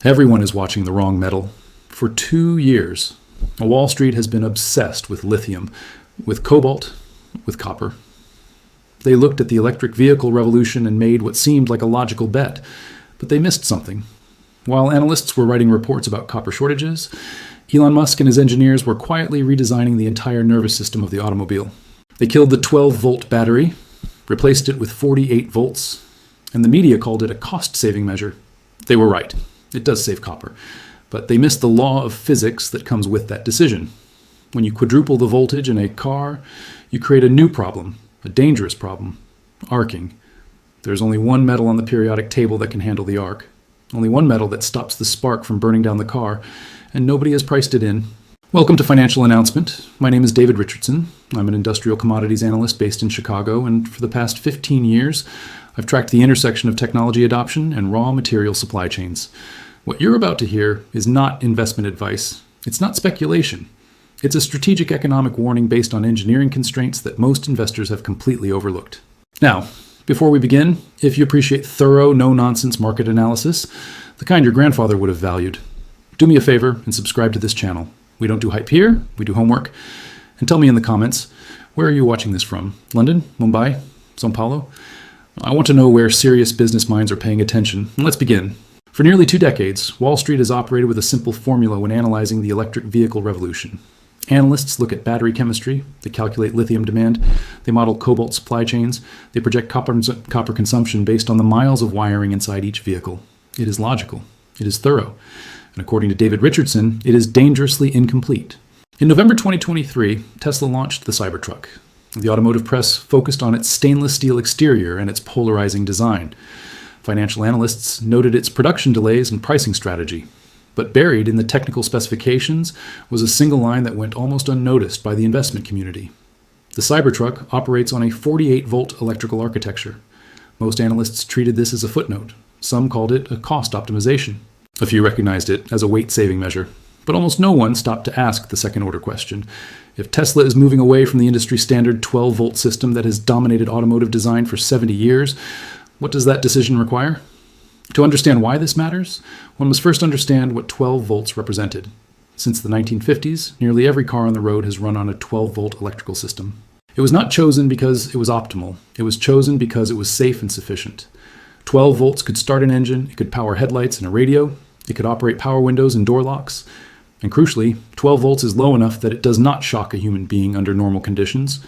Everyone is watching the wrong metal. For 2 years, Wall Street has been obsessed with lithium, with cobalt, with copper. They looked at the electric vehicle revolution and made what seemed like a logical bet, but they missed something. While analysts were writing reports about copper shortages, Elon Musk and his engineers were quietly redesigning the entire nervous system of the automobile. They killed the 12-volt battery, replaced it with 48 volts, and the media called it a cost-saving measure. They were right. It does save copper. But they missed the law of physics that comes with that decision. When you quadruple the voltage in a car, you create a new problem, a dangerous problem, arcing. There's only one metal on the periodic table that can handle the arc. Only one metal that stops the spark from burning down the car, and nobody has priced it in. Welcome to Financial Announcement. My name is David Richardson. I'm an industrial commodities analyst based in Chicago, and for the past 15 years, I've tracked the intersection of technology adoption and raw material supply chains. What you're about to hear is not investment advice. It's not speculation. It's a strategic economic warning based on engineering constraints that most investors have completely overlooked. Now, before we begin, if you appreciate thorough, no-nonsense market analysis, the kind your grandfather would have valued, do me a favor and subscribe to this channel. We don't do hype here, we do homework. And tell me in the comments, where are you watching this from? London? Mumbai? São Paulo? I want to know where serious business minds are paying attention. Let's begin. For nearly 2 decades, Wall Street has operated with a simple formula when analyzing the electric vehicle revolution. Analysts look at battery chemistry, they calculate lithium demand, they model cobalt supply chains, they project copper consumption based on the miles of wiring inside each vehicle. It is logical. It is thorough. And according to David Richardson, it is dangerously incomplete. In November 2023, Tesla launched the Cybertruck. The automotive press focused on its stainless steel exterior and its polarizing design. Financial analysts noted its production delays and pricing strategy. But buried in the technical specifications was a single line that went almost unnoticed by the investment community. The Cybertruck operates on a 48-volt electrical architecture. Most analysts treated this as a footnote. Some called it a cost optimization. A few recognized it as a weight-saving measure. But almost no one stopped to ask the second-order question. If Tesla is moving away from the industry-standard 12-volt system that has dominated automotive design for 70 years, what does that decision require? To understand why this matters, one must first understand what 12 volts represented. Since the 1950s, nearly every car on the road has run on a 12-volt electrical system. It was not chosen because it was optimal. It was chosen because it was safe and sufficient. 12 volts could start an engine, it could power headlights and a radio, it could operate power windows and door locks. And crucially, 12 volts is low enough that it does not shock a human being under normal conditions.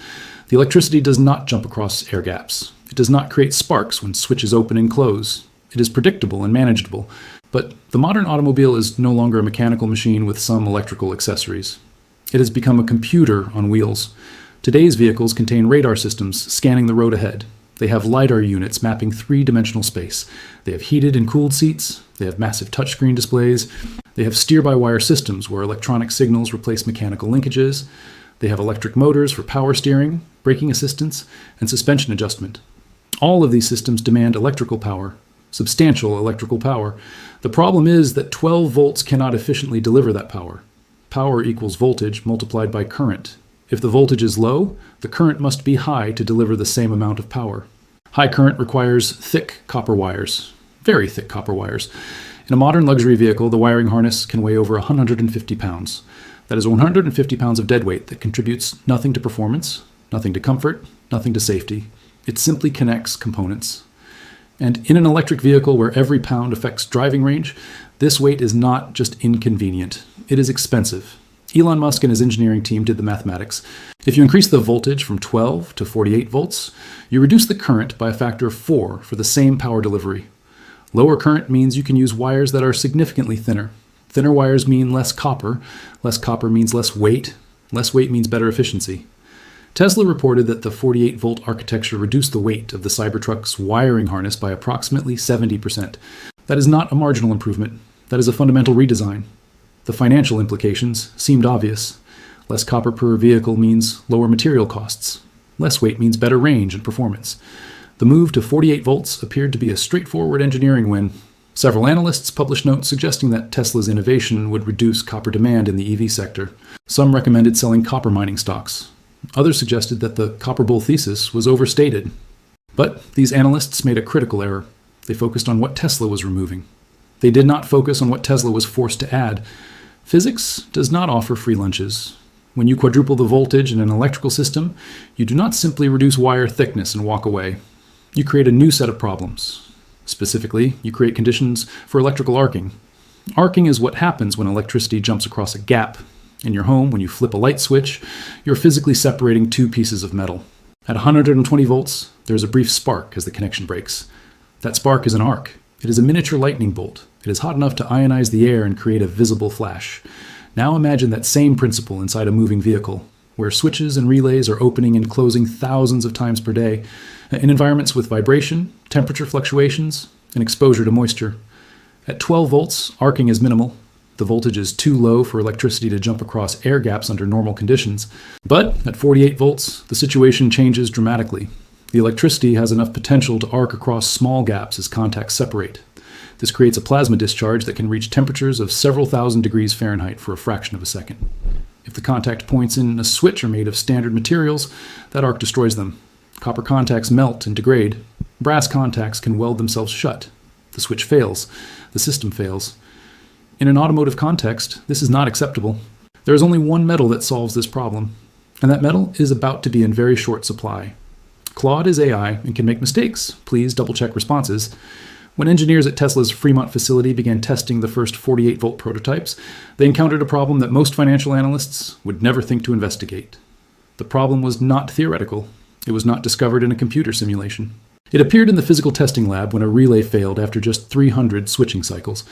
The electricity does not jump across air gaps. It does not create sparks when switches open and close. It is predictable and manageable. But the modern automobile is no longer a mechanical machine with some electrical accessories. It has become a computer on wheels. Today's vehicles contain radar systems scanning the road ahead. They have LiDAR units mapping 3-dimensional space. They have heated and cooled seats. They have massive touchscreen displays. They have steer-by-wire systems where electronic signals replace mechanical linkages. They have electric motors for power steering, braking assistance, and suspension adjustment. All of these systems demand electrical power, substantial electrical power. The problem is that 12 volts cannot efficiently deliver that power. Power equals voltage multiplied by current. If the voltage is low, the current must be high to deliver the same amount of power. High current requires thick copper wires, very thick copper wires. In a modern luxury vehicle, the wiring harness can weigh over 150 pounds. That is 150 pounds of dead weight that contributes nothing to performance, nothing to comfort, nothing to safety. It simply connects components. And in an electric vehicle where every pound affects driving range, this weight is not just inconvenient, it is expensive. Elon Musk and his engineering team did the mathematics. If you increase the voltage from 12 to 48 volts, you reduce the current by a factor of 4 for the same power delivery. Lower current means you can use wires that are significantly thinner. Thinner wires mean less copper means less weight means better efficiency. Tesla reported that the 48-volt architecture reduced the weight of the Cybertruck's wiring harness by approximately 70%. That is not a marginal improvement. That is a fundamental redesign. The financial implications seemed obvious. Less copper per vehicle means lower material costs. Less weight means better range and performance. The move to 48 volts appeared to be a straightforward engineering win. Several analysts published notes suggesting that Tesla's innovation would reduce copper demand in the EV sector. Some recommended selling copper mining stocks. Others suggested that the copper bull thesis was overstated. But these analysts made a critical error. They focused on what Tesla was removing. They did not focus on what Tesla was forced to add. Physics does not offer free lunches. When you quadruple the voltage in an electrical system, you do not simply reduce wire thickness and walk away. You create a new set of problems. Specifically, you create conditions for electrical arcing. Arcing is what happens when electricity jumps across a gap. In your home, when you flip a light switch, you're physically separating two pieces of metal. At 120 volts, there's a brief spark as the connection breaks. That spark is an arc. It is a miniature lightning bolt. It is hot enough to ionize the air and create a visible flash. Now imagine that same principle inside a moving vehicle, where switches and relays are opening and closing thousands of times per day, in environments with vibration, temperature fluctuations, and exposure to moisture. At 12 volts, arcing is minimal. The voltage is too low for electricity to jump across air gaps under normal conditions. But at 48 volts, the situation changes dramatically. The electricity has enough potential to arc across small gaps as contacts separate. This creates a plasma discharge that can reach temperatures of several thousand degrees Fahrenheit for a fraction of a second. If the contact points in a switch are made of standard materials, that arc destroys them. Copper contacts melt and degrade. Brass contacts can weld themselves shut. The switch fails. The system fails. In an automotive context, this is not acceptable. There is only one metal that solves this problem, and that metal is about to be in very short supply. Claude is AI and can make mistakes. Please double-check responses. When engineers at Tesla's Fremont facility began testing the first 48-volt prototypes, they encountered a problem that most financial analysts would never think to investigate. The problem was not theoretical. It was not discovered in a computer simulation. It appeared in the physical testing lab when a relay failed after just 300 switching cycles.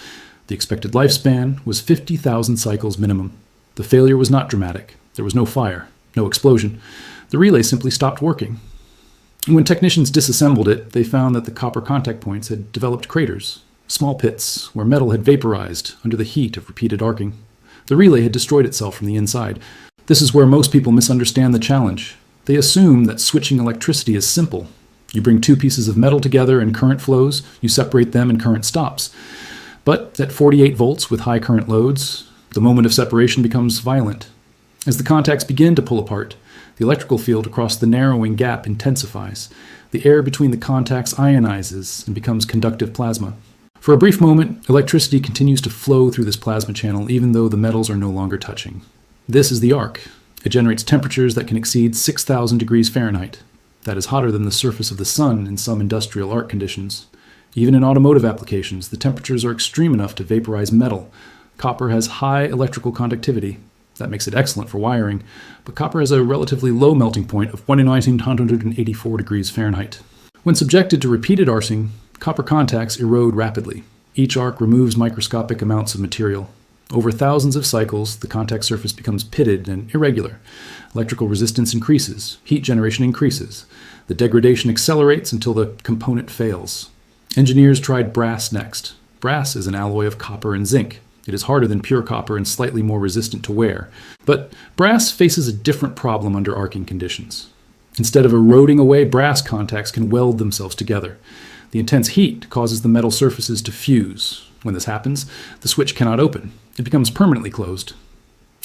The expected lifespan was 50,000 cycles minimum. The failure was not dramatic. There was no fire, no explosion. The relay simply stopped working. When technicians disassembled it, they found that the copper contact points had developed craters, small pits where metal had vaporized under the heat of repeated arcing. The relay had destroyed itself from the inside. This is where most people misunderstand the challenge. They assume that switching electricity is simple. You bring two pieces of metal together and current flows, you separate them and current stops. But at 48 volts with high current loads, the moment of separation becomes violent. As the contacts begin to pull apart, the electrical field across the narrowing gap intensifies. The air between the contacts ionizes and becomes conductive plasma. For a brief moment, electricity continues to flow through this plasma channel even though the metals are no longer touching. This is the arc. It generates temperatures that can exceed 6,000 degrees Fahrenheit. That is hotter than the surface of the sun in some industrial arc conditions. Even in automotive applications, the temperatures are extreme enough to vaporize metal. Copper has high electrical conductivity. That makes it excellent for wiring, but copper has a relatively low melting point of 1,984 degrees Fahrenheit. When subjected to repeated arcing, copper contacts erode rapidly. Each arc removes microscopic amounts of material. Over thousands of cycles, the contact surface becomes pitted and irregular. Electrical resistance increases. Heat generation increases. The degradation accelerates until the component fails. Engineers tried brass next. Brass is an alloy of copper and zinc. It is harder than pure copper and slightly more resistant to wear. But brass faces a different problem under arcing conditions. Instead of eroding away, brass contacts can weld themselves together. The intense heat causes the metal surfaces to fuse. When this happens, the switch cannot open. It becomes permanently closed.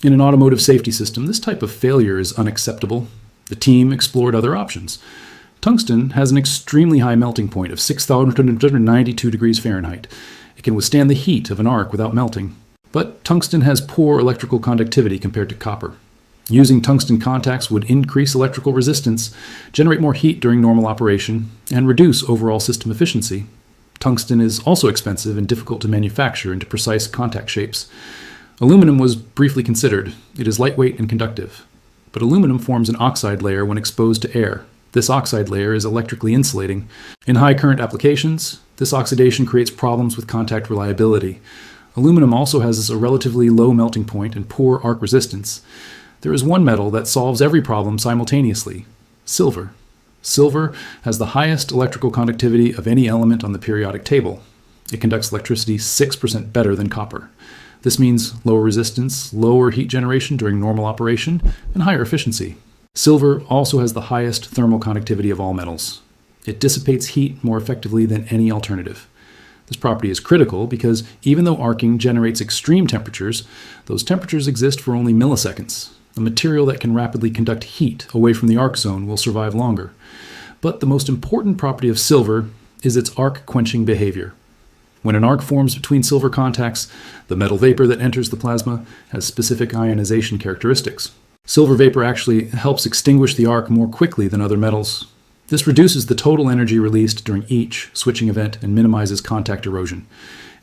In an automotive safety system, this type of failure is unacceptable. The team explored other options. Tungsten has an extremely high melting point of 6,292 degrees Fahrenheit. It can withstand the heat of an arc without melting. But tungsten has poor electrical conductivity compared to copper. Using tungsten contacts would increase electrical resistance, generate more heat during normal operation, and reduce overall system efficiency. Tungsten is also expensive and difficult to manufacture into precise contact shapes. Aluminum was briefly considered. It is lightweight and conductive. But aluminum forms an oxide layer when exposed to air. This oxide layer is electrically insulating. In high current applications, this oxidation creates problems with contact reliability. Aluminum also has a relatively low melting point and poor arc resistance. There is one metal that solves every problem simultaneously: silver. Silver has the highest electrical conductivity of any element on the periodic table. It conducts electricity 6% better than copper. This means lower resistance, lower heat generation during normal operation, and higher efficiency. Silver also has the highest thermal conductivity of all metals. It dissipates heat more effectively than any alternative. This property is critical because even though arcing generates extreme temperatures, those temperatures exist for only milliseconds. A material that can rapidly conduct heat away from the arc zone will survive longer. But the most important property of silver is its arc-quenching behavior. When an arc forms between silver contacts, the metal vapor that enters the plasma has specific ionization characteristics. Silver vapor actually helps extinguish the arc more quickly than other metals. This reduces the total energy released during each switching event and minimizes contact erosion.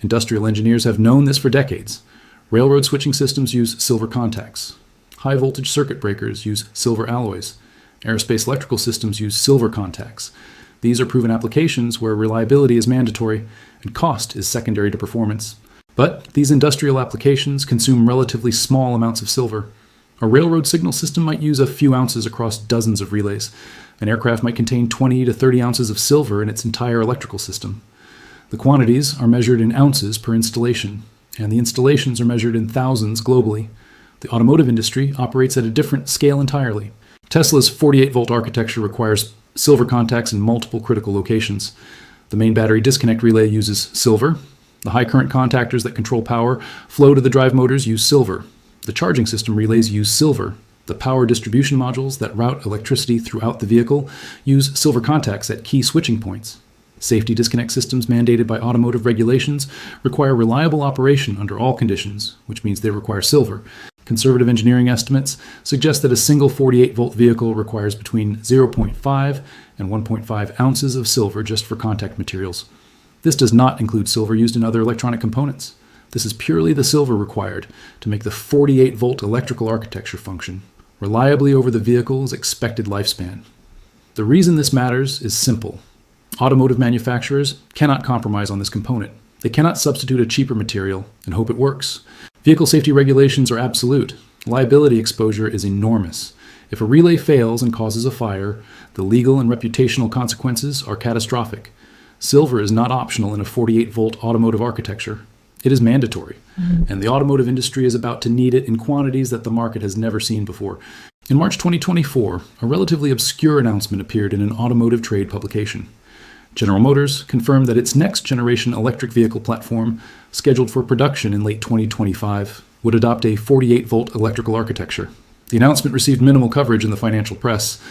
Industrial engineers have known this for decades. Railroad switching systems use silver contacts. High-voltage circuit breakers use silver alloys. Aerospace electrical systems use silver contacts. These are proven applications where reliability is mandatory and cost is secondary to performance. But these industrial applications consume relatively small amounts of silver. A railroad signal system might use a few ounces across dozens of relays. An aircraft might contain 20 to 30 ounces of silver in its entire electrical system. The quantities are measured in ounces per installation, and the installations are measured in thousands globally. The automotive industry operates at a different scale entirely. Tesla's 48-volt architecture requires silver contacts in multiple critical locations. The main battery disconnect relay uses silver. The high current contactors that control power flow to the drive motors use silver. The charging system relays use silver. The power distribution modules that route electricity throughout the vehicle use silver contacts at key switching points. Safety disconnect systems mandated by automotive regulations require reliable operation under all conditions, which means they require silver. Conservative engineering estimates suggest that a single 48-volt vehicle requires between 0.5 and 1.5 ounces of silver just for contact materials. This does not include silver used in other electronic components. This is purely the silver required to make the 48-volt electrical architecture function reliably over the vehicle's expected lifespan. The reason this matters is simple. Automotive manufacturers cannot compromise on this component. They cannot substitute a cheaper material and hope it works. Vehicle safety regulations are absolute. Liability exposure is enormous. If a relay fails and causes a fire, the legal and reputational consequences are catastrophic. Silver is not optional in a 48-volt automotive architecture. It is mandatory, and the automotive industry is about to need it in quantities that the market has never seen before. In March 2024, a relatively obscure announcement appeared in an automotive trade publication. General Motors confirmed that its next-generation electric vehicle platform, scheduled for production in late 2025, would adopt a 48-volt electrical architecture. The announcement received minimal coverage in the financial press.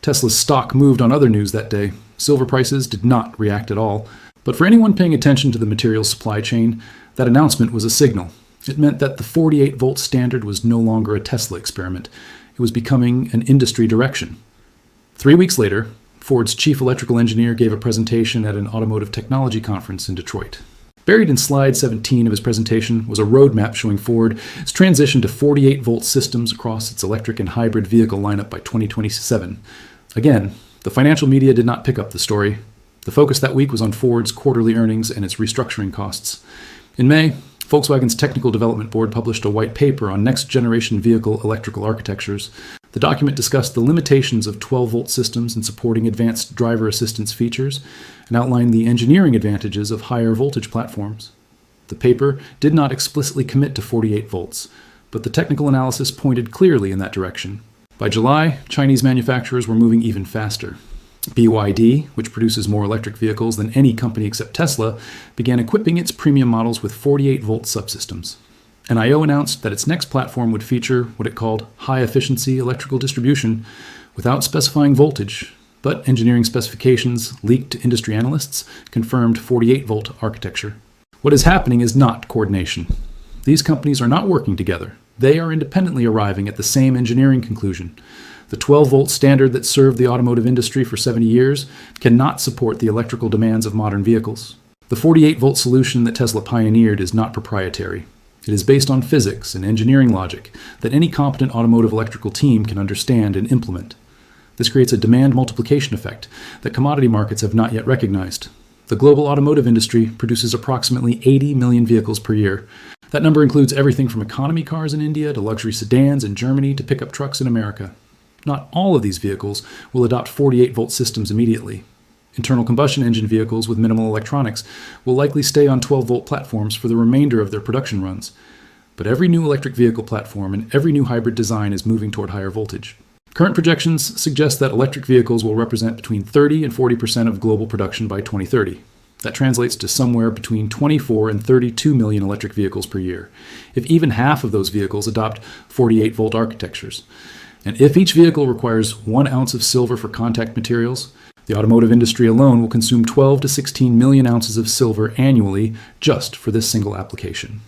Tesla's stock moved on other news that day. Silver prices did not react at all. But for anyone paying attention to the materials supply chain, that announcement was a signal. It meant that the 48-volt standard was no longer a Tesla experiment. It was becoming an industry direction. 3 weeks later, Ford's chief electrical engineer gave a presentation at an automotive technology conference in Detroit. Buried in slide 17 of his presentation was a roadmap showing Ford's transition to 48-volt systems across its electric and hybrid vehicle lineup by 2027. Again, the financial media did not pick up the story. The focus that week was on Ford's quarterly earnings and its restructuring costs. In May, Volkswagen's Technical Development Board published a white paper on next-generation vehicle electrical architectures. The document discussed the limitations of 12-volt systems in supporting advanced driver assistance features and outlined the engineering advantages of higher voltage platforms. The paper did not explicitly commit to 48 volts, but the technical analysis pointed clearly in that direction. By July, Chinese manufacturers were moving even faster. BYD, which produces more electric vehicles than any company except Tesla, began equipping its premium models with 48-volt subsystems. NIO announced that its next platform would feature what it called high-efficiency electrical distribution without specifying voltage, but engineering specifications leaked to industry analysts confirmed 48-volt architecture. What is happening is not coordination. These companies are not working together. They are independently arriving at the same engineering conclusion. The 12-volt standard that served the automotive industry for 70 years cannot support the electrical demands of modern vehicles. The 48-volt solution that Tesla pioneered is not proprietary. It is based on physics and engineering logic that any competent automotive electrical team can understand and implement. This creates a demand multiplication effect that commodity markets have not yet recognized. The global automotive industry produces approximately 80 million vehicles per year. That number includes everything from economy cars in India to luxury sedans in Germany to pickup trucks in America. Not all of these vehicles will adopt 48-volt systems immediately. Internal combustion engine vehicles with minimal electronics will likely stay on 12-volt platforms for the remainder of their production runs. But every new electric vehicle platform and every new hybrid design is moving toward higher voltage. Current projections suggest that electric vehicles will represent between 30 and 40% of global production by 2030. That translates to somewhere between 24 and 32 million electric vehicles per year, if even half of those vehicles adopt 48-volt architectures. And if each vehicle requires 1 ounce of silver for contact materials, The automotive industry alone will consume 12 to 16 million ounces of silver annually just for this single application.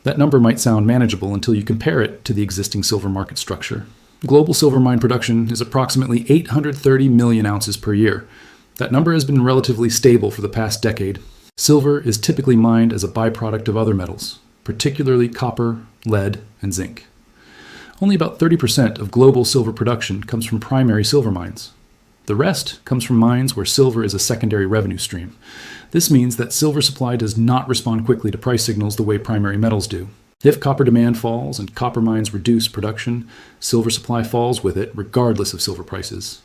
That number might sound manageable until you compare it to the existing silver market structure. Global silver mine production is approximately 830 million ounces per year. That number has been relatively stable for the past decade. Silver is typically mined as a byproduct of other metals, particularly copper, lead, and zinc. Only about 30% of global silver production comes from primary silver mines. The rest comes from mines where silver is a secondary revenue stream. This means that silver supply does not respond quickly to price signals the way primary metals do. If copper demand falls and copper mines reduce production, silver supply falls with it, regardless of silver prices.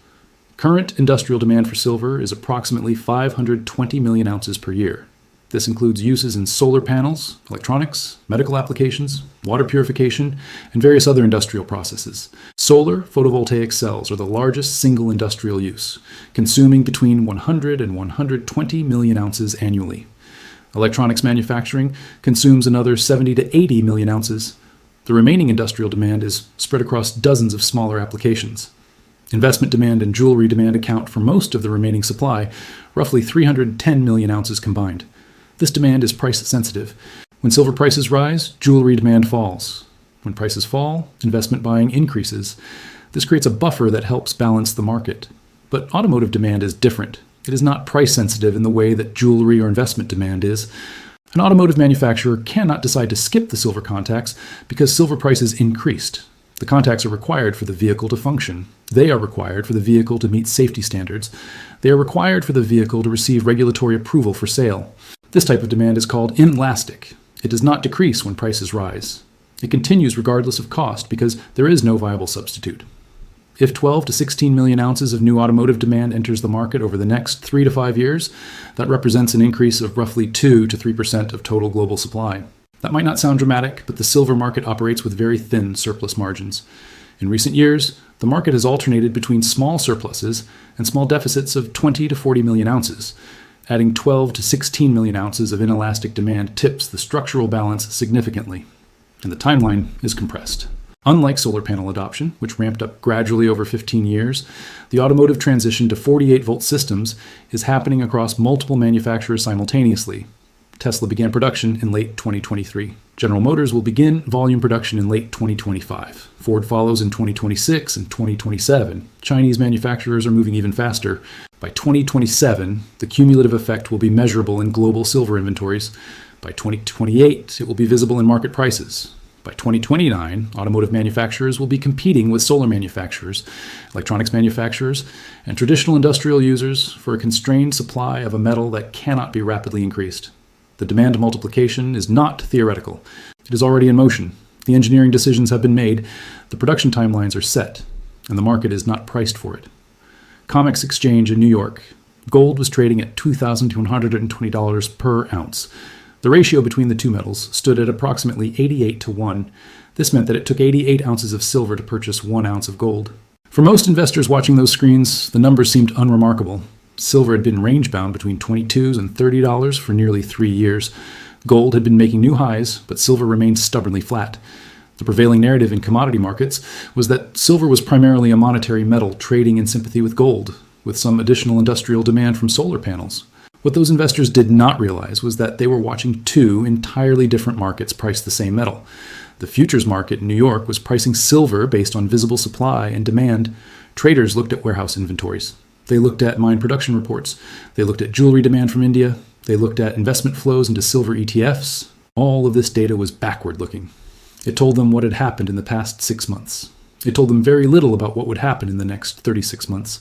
Current industrial demand for silver is approximately 520 million ounces per year. This includes uses in solar panels, electronics, medical applications, water purification, and various other industrial processes. Solar photovoltaic cells are the largest single industrial use, consuming between 100 and 120 million ounces annually. Electronics manufacturing consumes another 70 to 80 million ounces. The remaining industrial demand is spread across dozens of smaller applications. Investment demand and jewelry demand account for most of the remaining supply, roughly 310 million ounces combined. This demand is price sensitive. When silver prices rise, jewelry demand falls. When prices fall, investment buying increases. This creates a buffer that helps balance the market. But automotive demand is different. It is not price sensitive in the way that jewelry or investment demand is. An automotive manufacturer cannot decide to skip the silver contacts because silver prices increased. The contacts are required for the vehicle to function. They are required for the vehicle to meet safety standards. They are required for the vehicle to receive regulatory approval for sale. This type of demand is called inelastic. It does not decrease when prices rise. It continues regardless of cost because there is no viable substitute. If 12 to 16 million ounces of new automotive demand enters the market over the next 3 to 5 years, that represents an increase of roughly 2 to 3% of total global supply. That might not sound dramatic, but the silver market operates with very thin surplus margins. In recent years, the market has alternated between small surpluses and small deficits of 20 to 40 million ounces. Adding 12 to 16 million ounces of inelastic demand tips the structural balance significantly, and the timeline is compressed. Unlike solar panel adoption, which ramped up gradually over 15 years, the automotive transition to 48-volt systems is happening across multiple manufacturers simultaneously. Tesla began production in late 2023. General Motors will begin volume production in late 2025. Ford follows in 2026 and 2027. Chinese manufacturers are moving even faster. By 2027, the cumulative effect will be measurable in global silver inventories. By 2028, it will be visible in market prices. By 2029, automotive manufacturers will be competing with solar manufacturers, electronics manufacturers, and traditional industrial users for a constrained supply of a metal that cannot be rapidly increased. The demand multiplication is not theoretical. It is already in motion. The engineering decisions have been made, the production timelines are set, and the market is not priced for it. COMEX exchange in New York. Gold was trading at $2,220 per ounce. The ratio between the two metals stood at approximately 88 to 1. This meant that it took 88 ounces of silver to purchase 1 ounce of gold. For most investors watching those screens, the numbers seemed unremarkable. Silver had been range-bound between $22 and $30 for nearly 3 years. Gold had been making new highs, but silver remained stubbornly flat. The prevailing narrative in commodity markets was that silver was primarily a monetary metal trading in sympathy with gold, with some additional industrial demand from solar panels. What those investors did not realize was that they were watching two entirely different markets price the same metal. The futures market in New York was pricing silver based on visible supply and demand. Traders looked at warehouse inventories. They looked at mine production reports. They looked at jewelry demand from India. They looked at investment flows into silver ETFs. All of this data was backward-looking. It told them what had happened in the past 6 months. It told them very little about what would happen in the next 36 months.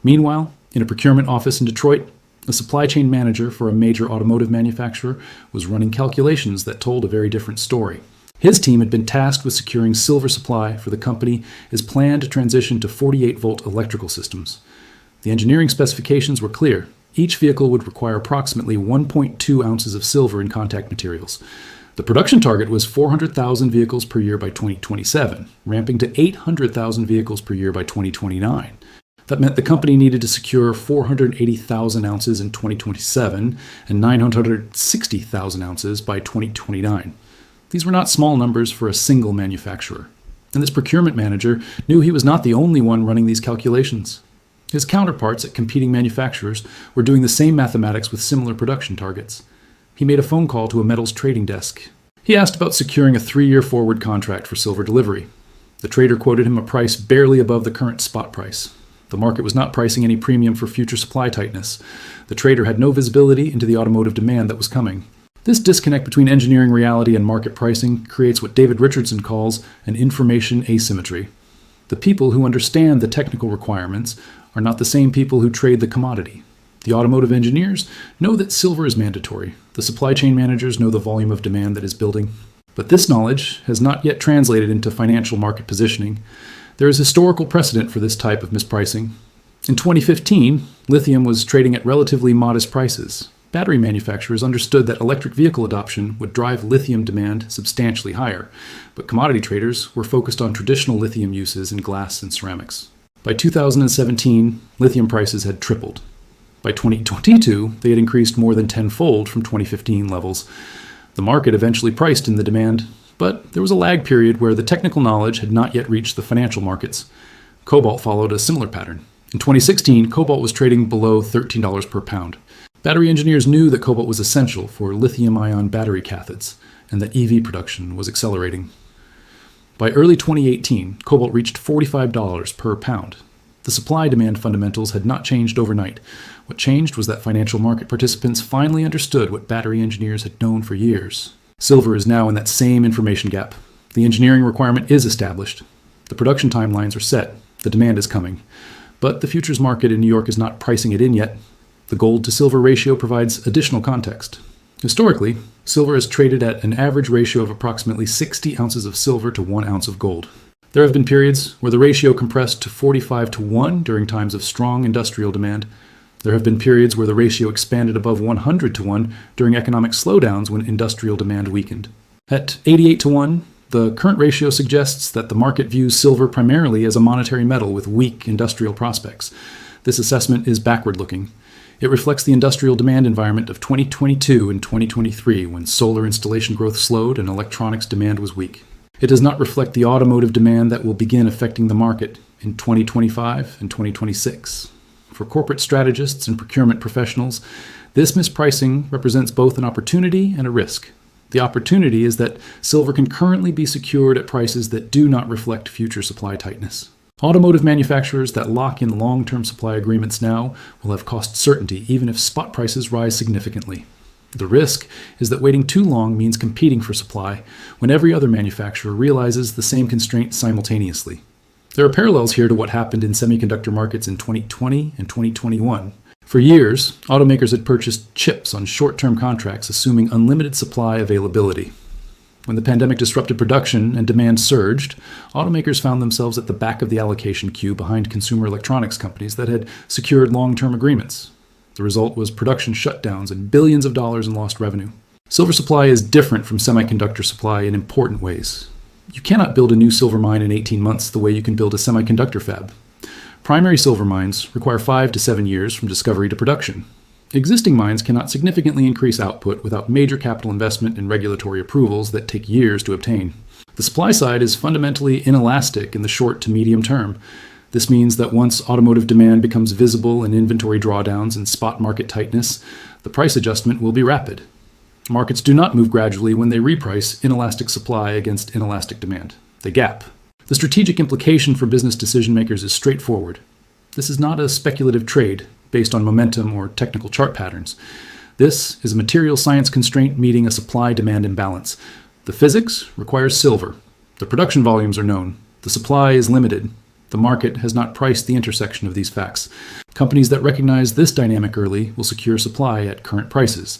Meanwhile, in a procurement office in Detroit, a supply chain manager for a major automotive manufacturer was running calculations that told a very different story. His team had been tasked with securing silver supply for the company as planned to transition to 48-volt electrical systems. The engineering specifications were clear. Each vehicle would require approximately 1.2 ounces of silver in contact materials. The production target was 400,000 vehicles per year by 2027, ramping to 800,000 vehicles per year by 2029. That meant the company needed to secure 480,000 ounces in 2027 and 960,000 ounces by 2029. These were not small numbers for a single manufacturer. And this procurement manager knew he was not the only one running these calculations. His counterparts at competing manufacturers were doing the same mathematics with similar production targets. He made a phone call to a metals trading desk. He asked about securing a 3-year forward contract for silver delivery. The trader quoted him a price barely above the current spot price. The market was not pricing any premium for future supply tightness. The trader had no visibility into the automotive demand that was coming. This disconnect between engineering reality and market pricing creates what David Richardson calls an information asymmetry. The people who understand the technical requirements are not the same people who trade the commodity. The automotive engineers know that silver is mandatory. The supply chain managers know the volume of demand that is building. But this knowledge has not yet translated into financial market positioning. There is historical precedent for this type of mispricing. In 2015, lithium was trading at relatively modest prices. Battery manufacturers understood that electric vehicle adoption would drive lithium demand substantially higher, but commodity traders were focused on traditional lithium uses in glass and ceramics. By 2017, lithium prices had tripled. By 2022, they had increased more than tenfold from 2015 levels. The market eventually priced in the demand, but there was a lag period where the technical knowledge had not yet reached the financial markets. Cobalt followed a similar pattern. In 2016, cobalt was trading below $13 per pound. Battery engineers knew that cobalt was essential for lithium-ion battery cathodes, and that EV production was accelerating. By early 2018, cobalt reached $45 per pound. The supply-demand fundamentals had not changed overnight. What changed was that financial market participants finally understood what battery engineers had known for years. Silver is now in that same information gap. The engineering requirement is established. The production timelines are set. The demand is coming. But the futures market in New York is not pricing it in yet. The gold-to-silver ratio provides additional context. Historically, silver has traded at an average ratio of approximately 60 ounces of silver to 1 ounce of gold. There have been periods where the ratio compressed to 45 to 1 during times of strong industrial demand. There have been periods where the ratio expanded above 100 to 1 during economic slowdowns when industrial demand weakened. At 88 to 1, the current ratio suggests that the market views silver primarily as a monetary metal with weak industrial prospects. This assessment is backward-looking. It reflects the industrial demand environment of 2022 and 2023 when solar installation growth slowed and electronics demand was weak. It does not reflect the automotive demand that will begin affecting the market in 2025 and 2026. For corporate strategists and procurement professionals, this mispricing represents both an opportunity and a risk. The opportunity is that silver can currently be secured at prices that do not reflect future supply tightness. Automotive manufacturers that lock in long-term supply agreements now will have cost certainty even if spot prices rise significantly. The risk is that waiting too long means competing for supply when every other manufacturer realizes the same constraint simultaneously. There are parallels here to what happened in semiconductor markets in 2020 and 2021. For years, automakers had purchased chips on short-term contracts assuming unlimited supply availability. When the pandemic disrupted production and demand surged, automakers found themselves at the back of the allocation queue behind consumer electronics companies that had secured long-term agreements. The result was production shutdowns and billions of dollars in lost revenue. Silver supply is different from semiconductor supply in important ways. You cannot build a new silver mine in 18 months the way you can build a semiconductor fab. Primary silver mines require 5 to 7 years from discovery to production. Existing mines cannot significantly increase output without major capital investment and regulatory approvals that take years to obtain. The supply side is fundamentally inelastic in the short to medium term. This means that once automotive demand becomes visible in inventory drawdowns and spot market tightness, the price adjustment will be rapid. Markets do not move gradually when they reprice inelastic supply against inelastic demand. They gap. The strategic implication for business decision makers is straightforward. This is not a speculative trade based on momentum or technical chart patterns. This is a material science constraint meeting a supply-demand imbalance. The physics requires silver. The production volumes are known. The supply is limited. The market has not priced the intersection of these facts. Companies that recognize this dynamic early will secure supply at current prices.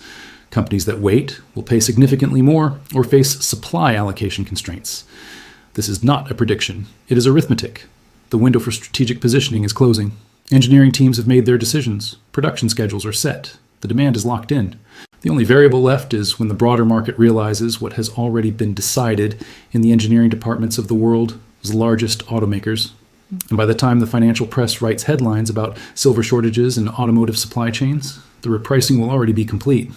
Companies that wait will pay significantly more or face supply allocation constraints. This is not a prediction. It is arithmetic. The window for strategic positioning is closing. Engineering teams have made their decisions. Production schedules are set. The demand is locked in. The only variable left is when the broader market realizes what has already been decided in the engineering departments of the world's largest automakers. And by the time the financial press writes headlines about silver shortages and automotive supply chains, the repricing will already be complete.